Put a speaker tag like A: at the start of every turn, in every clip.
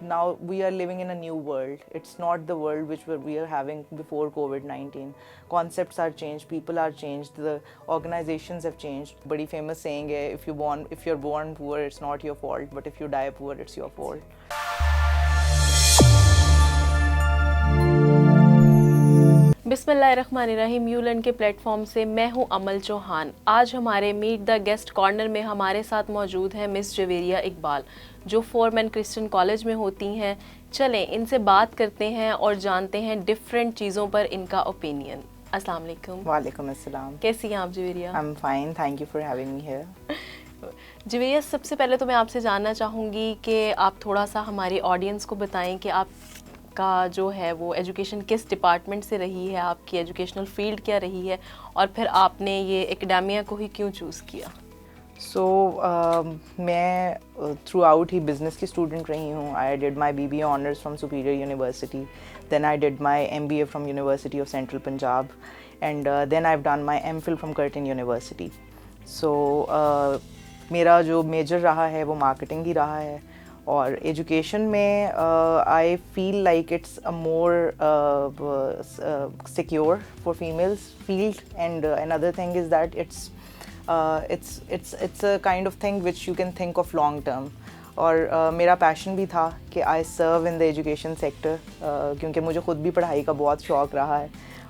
A: now we are living in a new world. It's not the world which we are having before COVID-19. Concepts are changed, people are changed, the organizations have changed. Badi famous saying hai, if you're born poor, it's not your fault, but if you die poor, it's your fault.
B: बिस्मिल्लाहिर्रहमानिर्रहीम यूलन के platform से मैं हूं अमल चौहान। आज हमारे meet the guest corner में हमारे साथ मौजूद हैं मिस जवेरिया इकबाल, जो फोरमैन क्रिश्चियन कॉलेज में होती हैं। चलें इनसे बात करते हैं और जानते हैं डिफरेंट चीज़ों पर इनका ओपिनियन। अस्सलाम वालेकुम।
A: वालेकुम अस्सलाम।
B: कैसी हैं आप Javeria?
A: I am fine, thank you for having me here.
B: Javeria, सबसे पहले तो मैं आपसे जानना चाहूँगी कि आप थोड़ा सा हमारी ऑडियंस को बताएं कि आप का जो है वो एजुकेशन किस डिपार्टमेंट से रही है, आपकी एजुकेशनल फील्ड क्या रही है, और फिर आपने ये एकेडेमिया को ही क्यों चूज़ किया?
A: मैं थ्रू आउट ही बिज़नेस की स्टूडेंट रही हूँ। I did my BBA honours from Superior University, then I did my MBA from University of Central Punjab, and then I have done my MPhil from Curtin University. मेरा जो major रहा है वो marketing ही रहा है। और एजुकेशन में I feel like it's a more secure for females field, and another thing is that it's a kind of thing which you can think of long term. और मेरा पैशन भी था कि आई सर्व इन द एजुकेशन सेक्टर, क्योंकि मुझे ख़ुद भी पढ़ाई का बहुत शौक़ रहा है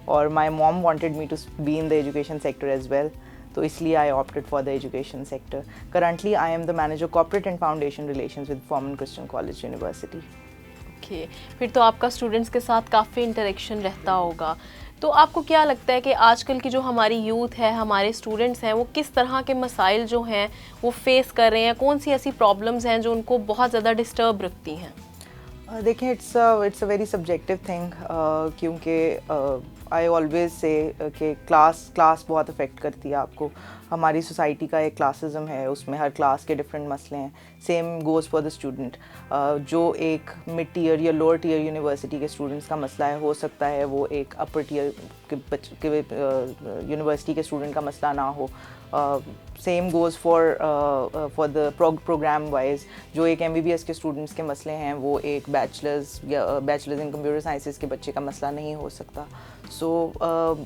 A: और my mom wanted me to be in the education sector as well, तो इसलिए I opted for the education sector. Currently I am the manager corporate and foundation relations with Forman Christian College University.
B: Okay, फिर तो आपका students के साथ काफ़ी interaction रहता होगा। तो आपको क्या लगता है कि आजकल की जो हमारी यूथ है, हमारे स्टूडेंट्स हैं, वो किस तरह के मसाइल जो हैं वो फेस कर रहे हैं? कौन सी ऐसी प्रॉब्लम्स हैं जो उनको बहुत ज़्यादा डिस्टर्ब रखती हैं?
A: देखिए, it's a very subjective thing, क्योंकि आई ऑलवेज से कि क्लास बहुत अफेक्ट करती है आपको। हमारी सोसाइटी का एक क्लासिज्म है, उसमें हर क्लास के डिफरेंट मसले हैं। Same goes for the student. जो एक मिड टीयर या लोअर टीयर यूनिवर्सिटी के स्टूडेंट्स का मसला है, हो सकता है वो एक अपर टीयर के यूनिवर्सिटी के स्टूडेंट का मसला ना हो। Same goes for the programme wise. जो एक MBBS के स्टूडेंट्स के मसले हैं, वो एक बैचलर्स इन कंप्यूटर साइंसेस के बच्चे का मसला नहीं हो सकता।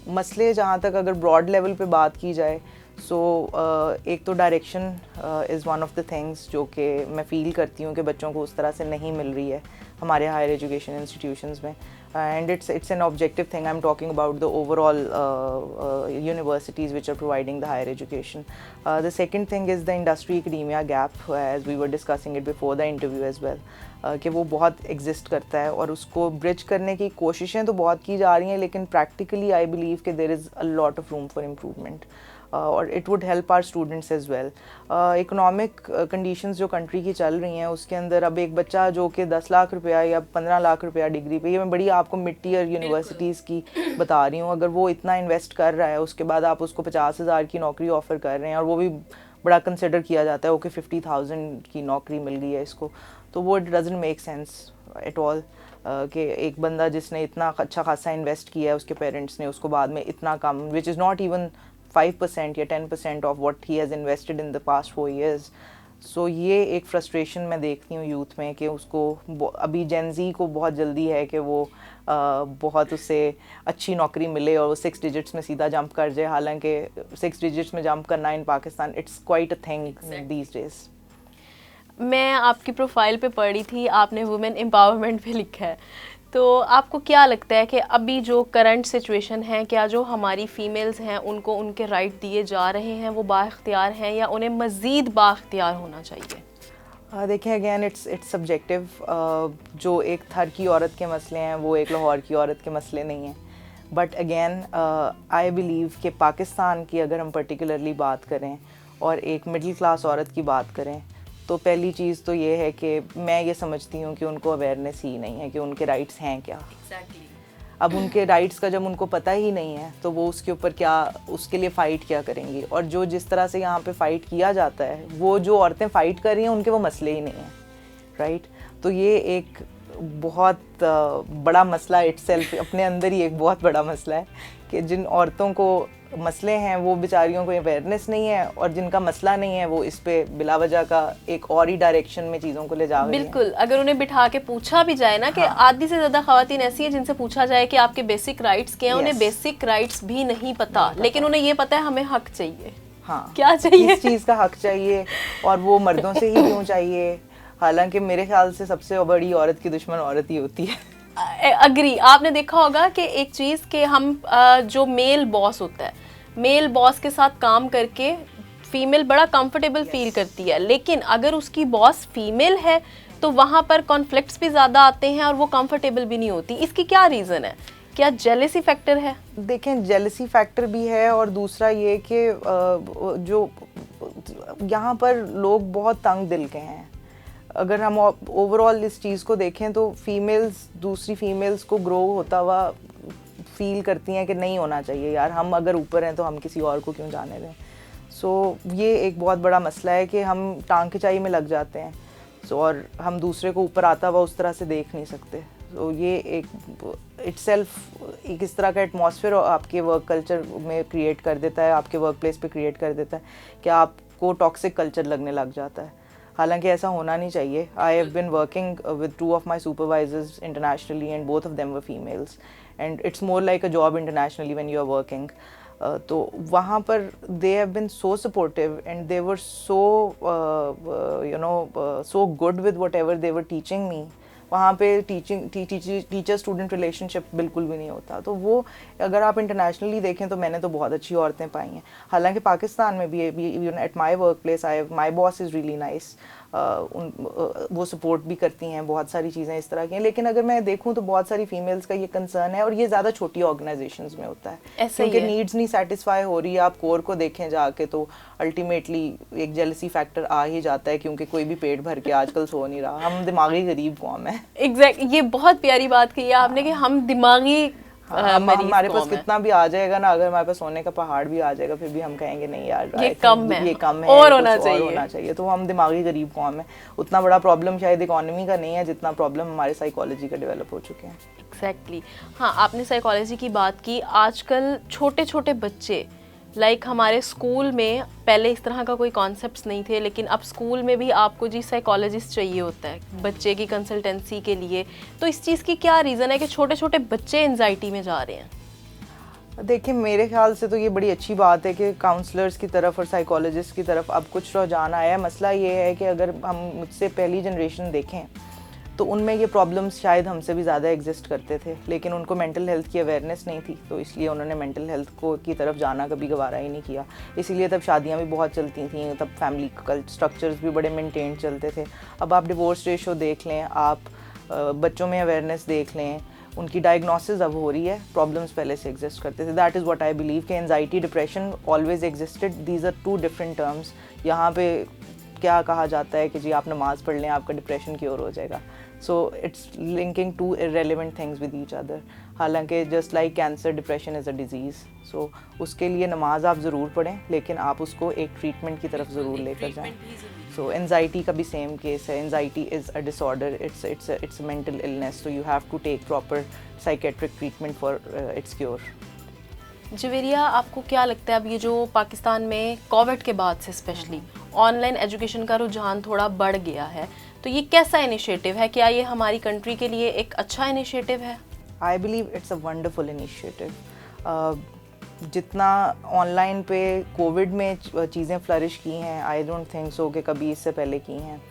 A: मसले जहाँ तक अगर ब्रॉड लेवल पे बात की जाए, एक तो direction is one of the things जो कि मैं फ़ील करती हूँ कि बच्चों को उस तरह से नहीं मिल रही है हमारे हायर एजुकेशन इंस्टीट्यूशंस में, and it's an objective thing. I am talking about the overall universities which are providing the higher education. The second thing is the industry academia gap, as we were discussing it before the interview as well. कि वो बहुत exist करता है और उसको bridge करने की कोशिशें तो बहुत की जा रही हैं, लेकिन प्रैक्टिकली आई बिलीव कि there is a lot of room for improvement, और it would help our students as well. Economic conditions जो कंट्री की चल रही हैं, उसके अंदर अब एक बच्चा जो कि 10 लाख रुपया या 15 लाख रुपया डिग्री पे, ये मैं बड़ी आपको मिड टीयर यूनिवर्सिटीज़ की बता रही हूँ, अगर वो इतना इन्वेस्ट कर रहा है, उसके बाद आप उसको 50,000 की नौकरी ऑफ़र कर रहे हैं, और वो भी बड़ा कंसिडर किया जाता है ओके 50,000 की नौकरी मिल गई है इसको, तो वो it doesn't make sense at all कि एक बंदा जिसने इतना अच्छा खासा इन्वेस्ट किया है, उसके पेरेंट्स ने उसको बाद में इतना कम, विच इज़ नॉट इवन 5% या 10% of what he has invested in the past 4 years। सो ये एक फ्रस्ट्रेशन मैं देखती हूँ यूथ में कि उसको अभी जेनजी को बहुत जल्दी है कि वो बहुत उसे अच्छी नौकरी मिले और वो 6 digits में सीधा जंप कर जाए, हालांकि 6 digits में जंप करना in Pakistan it's quite a thing these days.
B: मैं आपकी प्रोफाइल पे पढ़ी थी, आपने वुमेन एम्पावरमेंट पे लिखा है, तो आपको क्या लगता है कि अभी जो करंट सिचुएशन है, क्या जो हमारी फ़ीमेल्स हैं उनको उनके राइट दिए जा रहे हैं, वो बाख्तियार हैं, या उन्हें मज़ीद बाख्तियार होना चाहिए?
A: देखिए, अगेन इट्स सब्जेक्टिव। जो एक थर की औरत के मसले हैं वो एक लाहौर की औरत के मसले नहीं हैं, बट अगेन आई बिलीव कि पाकिस्तान की अगर हम पर्टिकुलरली बात करें और एक मिडिल क्लास औरत की बात करें, तो पहली चीज़ तो ये है कि मैं ये समझती हूँ कि उनको अवेयरनेस ही नहीं है कि उनके राइट्स हैं क्या। अब उनके राइट्स का जब उनको पता ही नहीं है, तो वो उसके ऊपर क्या, उसके लिए फ़ाइट क्या करेंगी। और जो जिस तरह से यहाँ पे फ़ाइट किया जाता है, वो जो औरतें फ़ाइट कर रही हैं उनके वो मसले ही नहीं हैं, राइट। तो ये एक बहुत बड़ा मसला इटसेल्फ, अपने अंदर ही एक बहुत बड़ा मसला है कि जिन औरतों को मसले हैं वो बेचारियों को अवेयरनेस नहीं है, और जिनका मसला नहीं है वो इस पे बिला वजह का एक और ही डायरेक्शन में चीज़ों को ले जा रही हैं।
B: बिल्कुल, अगर उन्हें बिठा के पूछा भी जाए ना कि आधी से ज़्यादा ख़वातीन ऐसी हैं जिनसे पूछा जाए कि आपके बेसिक राइट्स क्या हैं, उन्हें बेसिक राइट्स भी नहीं पता, लेकिन उन्हें ये पता है हमें हक चाहिए।
A: हाँ,
B: क्या चाहिए,
A: इस चीज़ का हक चाहिए, और वो मर्दों से ही क्यों चाहिए? हालांकि मेरे ख्याल से सबसे बड़ी औरत की दुश्मन औरत ही होती है।
B: अग्री। आपने देखा होगा कि एक चीज़ कि हम जो मेल बॉस होता है, मेल बॉस के साथ काम करके फीमेल बड़ा कंफर्टेबल फील करती है, लेकिन अगर उसकी बॉस फीमेल है तो वहाँ पर कॉन्फ्लिक्ट्स भी ज़्यादा आते हैं और वो कंफर्टेबल भी नहीं होती। इसकी क्या रीज़न है? क्या जेलेसी फैक्टर है?
A: देखें, जेलेसी फैक्टर भी है, और दूसरा ये कि जो यहाँ पर लोग बहुत तंग दिल के हैं। अगर हम ओवरऑल इस चीज़ को देखें तो फीमेल्स दूसरी फीमेल्स को ग्रो होता हुआ फील करती हैं कि नहीं होना चाहिए यार, हम अगर ऊपर हैं तो हम किसी और को क्यों जाने दें। सो ये एक बहुत बड़ा मसला है कि हम टांग खिंचाई में लग जाते हैं, और हम दूसरे को ऊपर आता हुआ उस तरह से देख नहीं सकते। तो ये एक इटसेल्फ एक इस तरह का एटमॉस्फेयर आपके वर्क कल्चर में क्रिएट कर देता है, आपके वर्क प्लेस पे क्रिएट कर देता है कि आपको टॉक्सिक कल्चर लगने लग जाता है। हालांकि ऐसा होना नहीं चाहिए। I have been working with 2 of my supervisors internationally and both of them were females, and it's more like a job internationally when you are working. तो वहाँ पर they have been so supportive and they were so so good with whatever they were teaching me. वहाँ पे teacher student relationship बिल्कुल भी नहीं होता। तो वो अगर आप इंटरनेशनली देखें तो मैंने तो बहुत अच्छी औरतें पाई हैं। हालांकि पाकिस्तान में भी at my work place my boss is really nice, वो सपोर्ट भी करती हैं, बहुत सारी चीज़ें इस तरह की हैं। लेकिन अगर मैं देखूं तो बहुत सारी फीमेल्स का ये कंसर्न है, और ये ज़्यादा छोटी ऑर्गेनाइजेशंस में होता है क्योंकि नीड्स नहीं सेटिस्फाई हो रही है। आप कोर को देखें जाके तो अल्टीमेटली एक जेलसी फैक्टर आ ही जाता है, क्योंकि कोई भी पेट भर के आजकल सो नहीं रहा। हम दिमागी गरीब कौम है।
B: एग्जैक्ट, ये बहुत प्यारी बात कही है आपने कि हम दिमागी
A: हमारे पास कितना भी आ जाएगा ना, अगर हमारे पास सोने का पहाड़ भी आ जाएगा फिर भी हम कहेंगे नहीं यार
B: ये कम है
A: और होना चाहिए। तो हम दिमागी गरीब कौम है। उतना बड़ा प्रॉब्लम शायद इकोनॉमी का नहीं है जितना प्रॉब्लम हमारे साइकोलॉजी का डेवलप हो चुके हैं।
B: एग्जैक्टली। हाँ, आपने साइकोलॉजी की बात की। आजकल छोटे छोटे बच्चे हमारे स्कूल में पहले इस तरह का कोई कॉन्सेप्ट्स नहीं थे, लेकिन अब स्कूल में भी आपको जी साइकोलॉजिस्ट चाहिए होता है बच्चे की कंसल्टेंसी के लिए। तो इस चीज़ की क्या रीज़न है कि छोटे छोटे बच्चे एंजाइटी में जा रहे हैं?
A: देखिए, मेरे ख्याल से तो ये बड़ी अच्छी बात है कि काउंसलर्स की तरफ और साइकोलॉजिस्ट की तरफ अब कुछ रुझान आया है। मसला ये है कि अगर हम मुझसे पहली जनरेशन देखें तो उनमें ये प्रॉब्लम्स शायद हमसे भी ज़्यादा एग्जिस्ट करते थे, लेकिन उनको मेंटल हेल्थ की अवेयरनेस नहीं थी, तो इसलिए उन्होंने मेंटल हेल्थ को की तरफ जाना कभी गवारा ही नहीं किया। इसीलिए तब शादियां भी बहुत चलती थी, तब फैमिली स्ट्रक्चर्स भी बड़े मेंटेन चलते थे। अब आप डिवोर्स रेशो देख लें, आप बच्चों में अवेयरनेस देख लें, उनकी डायग्नोसिस अब हो रही है, प्रॉब्लम्स पहले से एग्जिस्ट करते थे। That is what I believe कि anxiety depression always existed, these are 2 different terms. यहाँ पे क्या कहा जाता है कि जी आप नमाज़ पढ़ लें आपका डिप्रेशन क्योर हो जाएगा। So it's linking 2 irrelevant things with each other. हालांकि just like cancer, depression is a disease. So उसके लिए नमाज आप ज़रूर पढ़ें, लेकिन आप उसको एक ट्रीटमेंट की तरफ ज़रूर लेकर जाएं। सो एंजाइटी का भी सेम केस है। Anxiety is a disorder, it's mental illness, so you have to take proper psychiatric treatment for its cure.
B: Javeria, आपको क्या लगता है अब ये जो पाकिस्तान में कोविड के बाद से स्पेशली ऑनलाइन एजुकेशन का रुझान थोड़ा बढ़ गया है, तो ये कैसा इनिशिएटिव है? क्या ये हमारी कंट्री के लिए एक अच्छा इनिशिएटिव है?
A: I believe it's a wonderful initiative. जितना ऑनलाइन पे कोविड में चीज़ें फ्लरिश की हैं, आई डोंट थिंक सो कि कभी इससे पहले की हैं।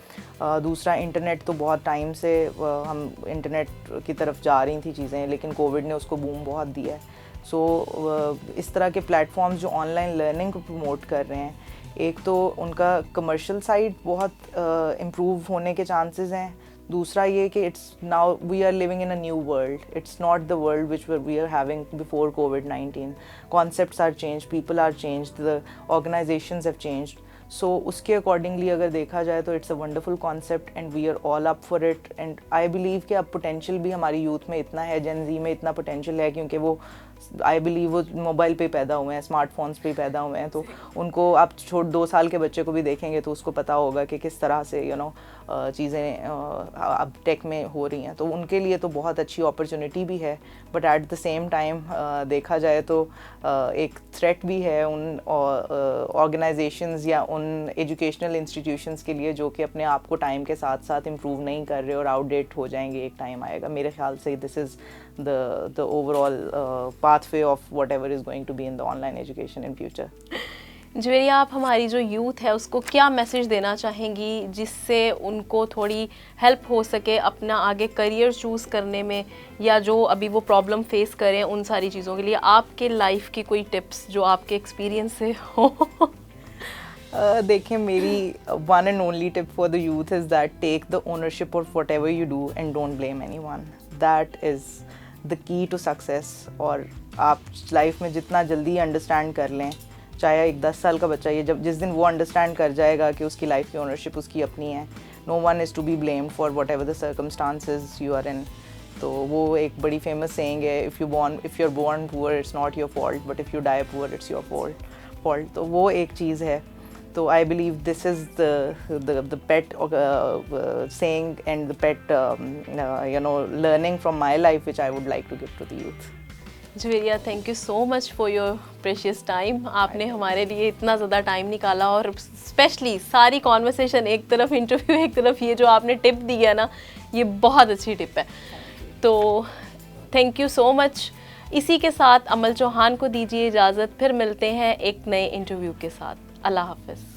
A: दूसरा, इंटरनेट तो बहुत टाइम से हम इंटरनेट की तरफ जा रही थी चीज़ें, लेकिन कोविड ने उसको बूम बहुत दिया है। सो इस तरह के प्लेटफॉर्म्स जो ऑनलाइन लर्निंग को प्रमोट कर रहे हैं, एक तो उनका कमर्शियल साइड बहुत इम्प्रूव होने के चांसेस हैं। दूसरा ये कि it's now we are living in a new world, it's not the world which we are having before कोविड-19। Concepts are change, people are change, the organisations have changed. So उसके accordingly अगर देखा जाए तो it's a wonderful concept and we are all up for it. And I believe कि अब potential भी हमारी यूथ में इतना है, जेन ज़ी में इतना पोटेंशियल है, क्योंकि वो आई बिलीव वो मोबाइल पे पैदा हुए हैं, स्मार्टफोन्स पे पैदा हुए हैं, तो उनको आप 2 साल के बच्चे को भी देखेंगे तो उसको पता होगा कि किस तरह से चीज़ें अब टेक में हो रही हैं। तो उनके लिए तो बहुत अच्छी अपॉर्चुनिटी भी है, but at the same time देखा जाए तो एक थ्रेट भी है उन ऑर्गेनाइजेशंस या उन एजुकेशनल इंस्टीट्यूशंस के लिए जो कि अपने आप को टाइम के साथ साथ इम्प्रूव नहीं कर रहे और आउटडेट हो जाएंगे, एक टाइम आएगा। मेरे ख्याल से this is the overall pathway of whatever is going to be in the online education in future.
B: Javeria, आप हमारी जो यूथ है उसको क्या मैसेज देना चाहेंगी जिससे उनको थोड़ी हेल्प हो सके अपना आगे करियर चूज़ करने में, या जो अभी वो प्रॉब्लम फेस करें उन सारी चीज़ों के लिए आपके लाइफ की कोई टिप्स जो आपके एक्सपीरियंस से हो?
A: देखिए, मेरी one and only tip for the youth is that take the ownership of whatever you do and don't blame anyone. That is the key to success. और आप लाइफ में जितना जल्दी अंडरस्टैंड कर लें, चाहे एक 10 साल का बच्चा, ये जिस दिन वो अंडरस्टैंड कर जाएगा कि उसकी लाइफ की ओनरशिप उसकी अपनी है, no one is to be blamed for whatever the circumstances you are in. तो वो एक बड़ी फेमस सेइंग है, if you are born poor it's not your fault, but if you die poor it's your fault. तो वो एक चीज़ है। तो I believe this is the pet saying and the pet learning from my life which I would like to give to the youth.
B: Javeria, thank you so much for your precious time. आपने हमारे लिए इतना ज़्यादा time निकाला, और specially सारी conversation, एक तरफ इंटरव्यू एक तरफ ये जो आपने टिप दी है ना, ये बहुत अच्छी टिप है। तो थैंक यू सो मच। इसी के साथ अमल चौहान को दीजिए इजाज़त, फिर मिलते हैं एक नए इंटरव्यू के साथ। अल्लाह हाफ़िज़।